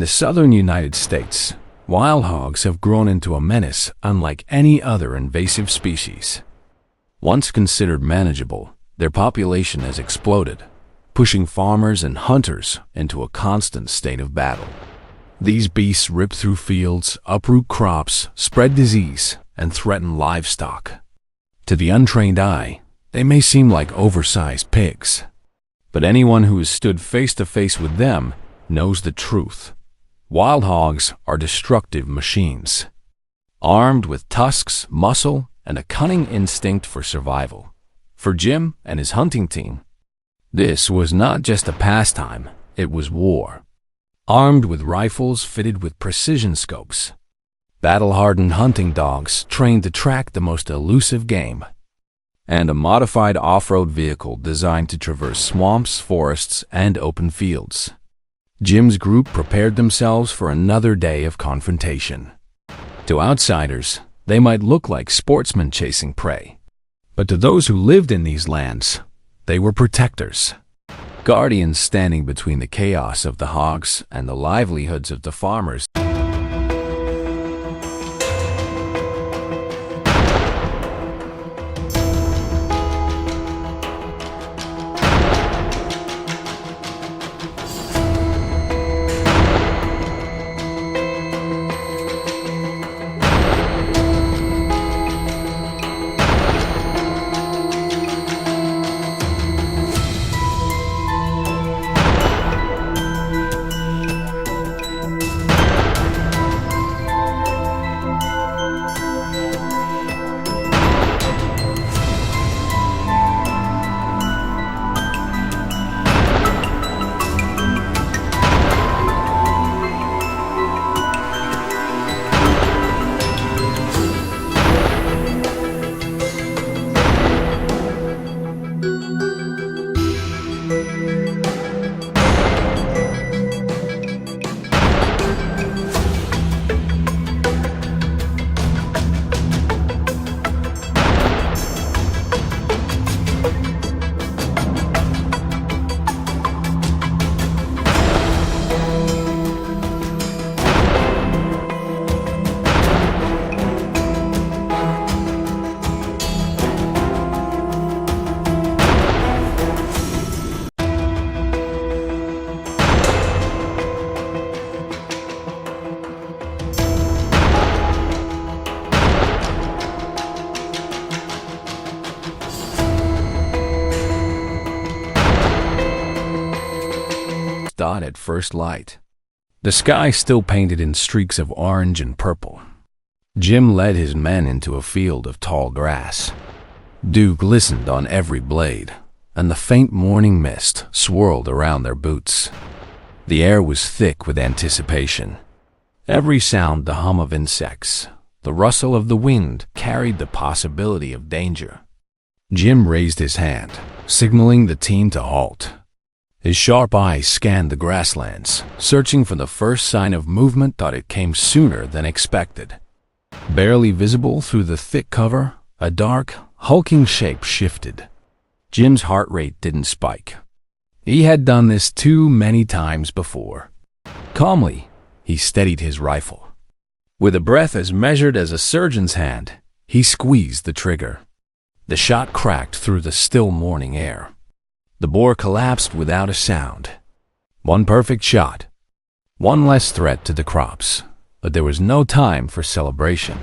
In the southern United States, wild hogs have grown into a menace unlike any other invasive species. Once considered manageable, their population has exploded, pushing farmers and hunters into a constant state of battle. These beasts rip through fields, uproot crops, spread disease, and threaten livestock. To the untrained eye, they may seem like oversized pigs, but anyone who has stood face to face with them knows the truth. Wild hogs are destructive machines, armed with tusks, muscle, and a cunning instinct for survival. For Jim and his hunting team, this was not just a pastime, it was war. Armed with rifles fitted with precision scopes, battle-hardened hunting dogs trained to track the most elusive game, and a modified off-road vehicle designed to traverse swamps, forests, and open fields. Jim's group prepared themselves for another day of confrontation. To outsiders, they might look like sportsmen chasing prey, but to those who lived in these lands, they were protectors. Guardians standing between the chaos of the hogs and the livelihoods of the farmers. Dot at first light. The sky still painted in streaks of orange and purple. Jim led his men into a field of tall grass. Dew glistened on every blade, and the faint morning mist swirled around their boots. The air was thick with anticipation. Every sound, the hum of insects, the rustle of the wind, carried the possibility of danger. Jim raised his hand, signaling the team to halt. His sharp eyes scanned the grasslands, searching for the first sign of movement, but it came sooner than expected. Barely visible through the thick cover, a dark, hulking shape shifted. Jim's heart rate didn't spike. He had done this too many times before. Calmly, he steadied his rifle. With a breath as measured as a surgeon's hand, he squeezed the trigger. The shot cracked through the still morning air. The boar collapsed without a sound. One perfect shot. One less threat to the crops. But there was no time for celebration.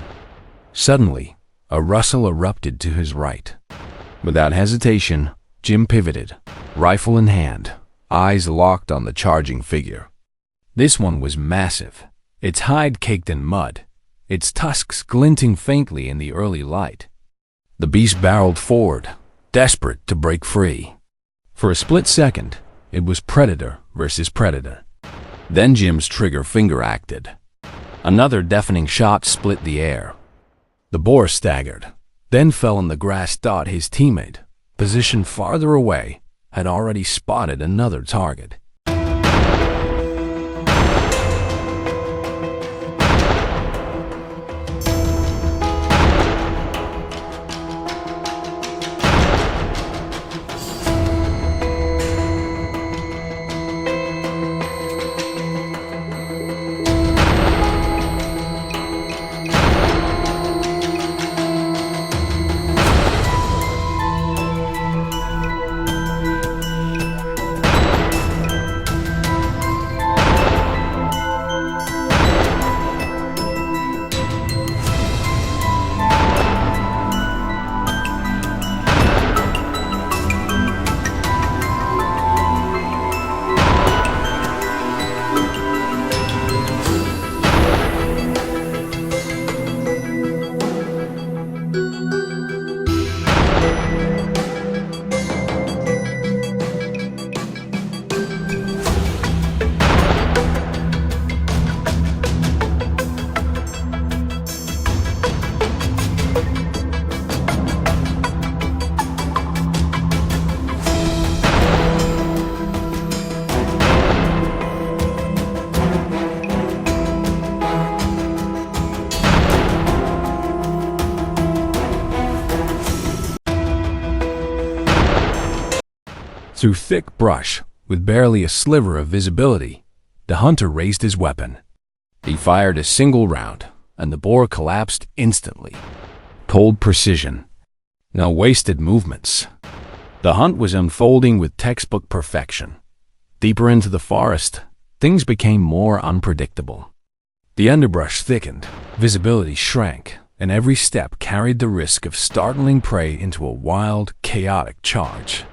Suddenly, a rustle erupted to his right. Without hesitation, Jim pivoted, rifle in hand, eyes locked on the charging figure. This one was massive, its hide caked in mud, its tusks glinting faintly in the early light. The beast barreled forward, desperate to break free. For a split second, it was predator versus predator. Then Jim's trigger finger acted. Another deafening shot split the air. The boar staggered, then fell in the grass. His teammate, positioned farther away, had already spotted another target. Through thick brush, with barely a sliver of visibility, the hunter raised his weapon. He fired a single round, and the boar collapsed instantly. Cold precision. No wasted movements. The hunt was unfolding with textbook perfection. Deeper into the forest, things became more unpredictable. The underbrush thickened, visibility shrank, and every step carried the risk of startling prey into a wild, chaotic charge.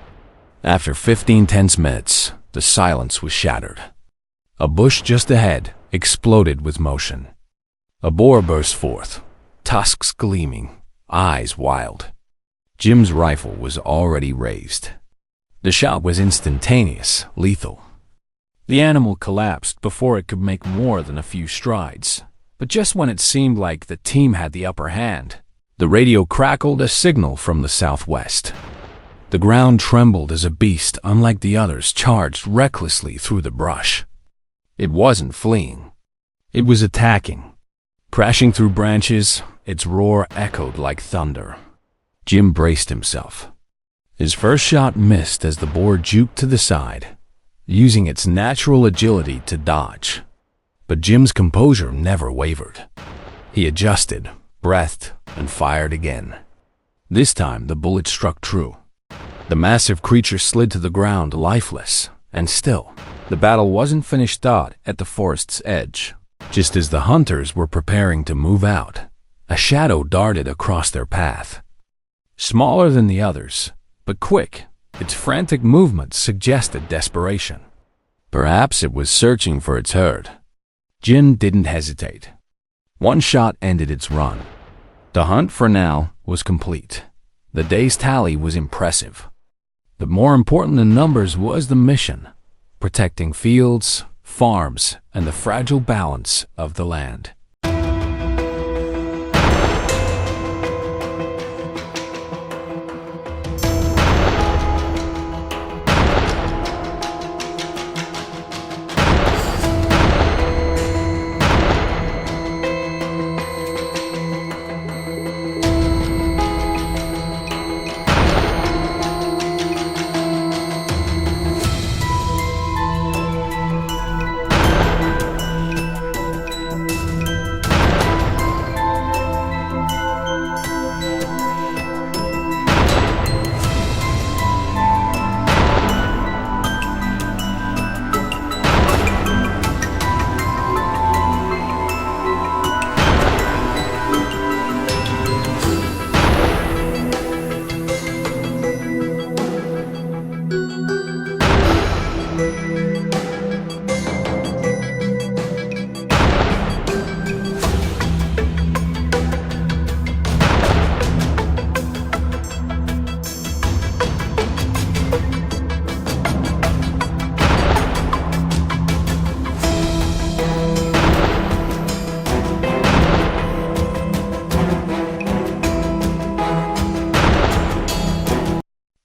After 15 tense minutes, the silence was shattered. A bush just ahead exploded with motion. A boar burst forth, tusks gleaming, eyes wild. Jim's rifle was already raised. The shot was instantaneous, lethal. The animal collapsed before it could make more than a few strides. But just when it seemed like the team had the upper hand, the radio crackled a signal from the southwest. The ground trembled as a beast unlike the others charged recklessly through the brush. It wasn't fleeing. It was attacking. Crashing through branches, its roar echoed like thunder. Jim braced himself. His first shot missed as the boar juked to the side, using its natural agility to dodge. But Jim's composure never wavered. He adjusted, breathed, and fired again. This time the bullet struck true. The massive creature slid to the ground lifeless, and still, the battle wasn't finished at the forest's edge. Just as the hunters were preparing to move out, a shadow darted across their path. Smaller than the others, but quick, its frantic movements suggested desperation. Perhaps it was searching for its herd. Jim didn't hesitate. One shot ended its run. The hunt, for now, was complete. The day's tally was impressive. But more important than numbers was the mission: protecting fields, farms, and the fragile balance of the land.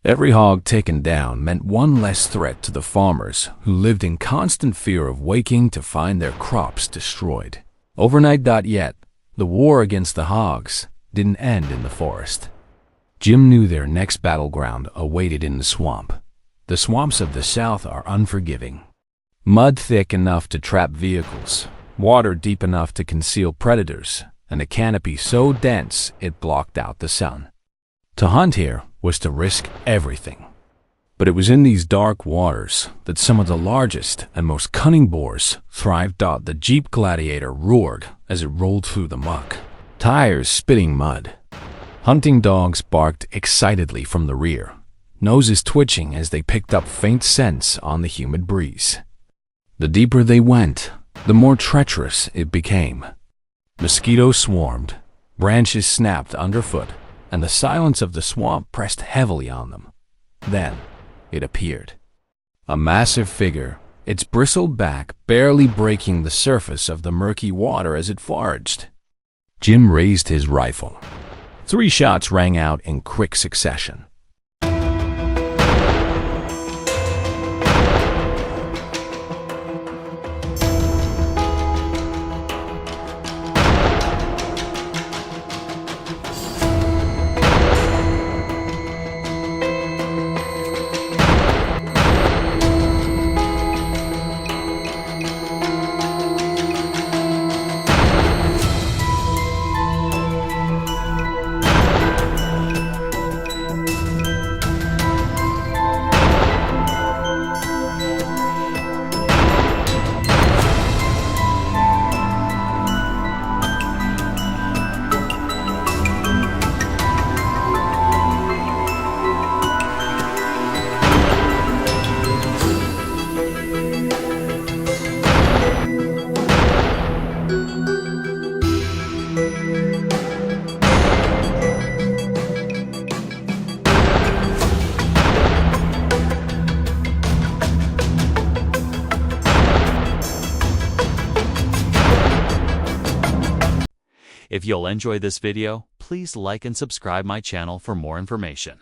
Every hog taken down meant one less threat to the farmers who lived in constant fear of waking to find their crops destroyed. Overnight. Yet, the war against the hogs didn't end in the forest. Jim knew their next battleground awaited in the swamp. The swamps of the south are unforgiving. Mud thick enough to trap vehicles, water deep enough to conceal predators, and a canopy so dense it blocked out the sun. To hunt here was to risk everything. But it was in these dark waters that some of the largest and most cunning boars thrived. The Jeep Gladiator roared as it rolled through the muck, tires spitting mud. Hunting dogs barked excitedly from the rear, noses twitching as they picked up faint scents on the humid breeze. The deeper they went, the more treacherous it became. Mosquitoes swarmed, branches snapped underfoot, and the silence of the swamp pressed heavily on them. Then it appeared. A massive figure, its bristled back barely breaking the surface of the murky water as it foraged. Jim raised his rifle. 3 shots rang out in quick succession. If you'll enjoy this video, please like and subscribe my channel for more information.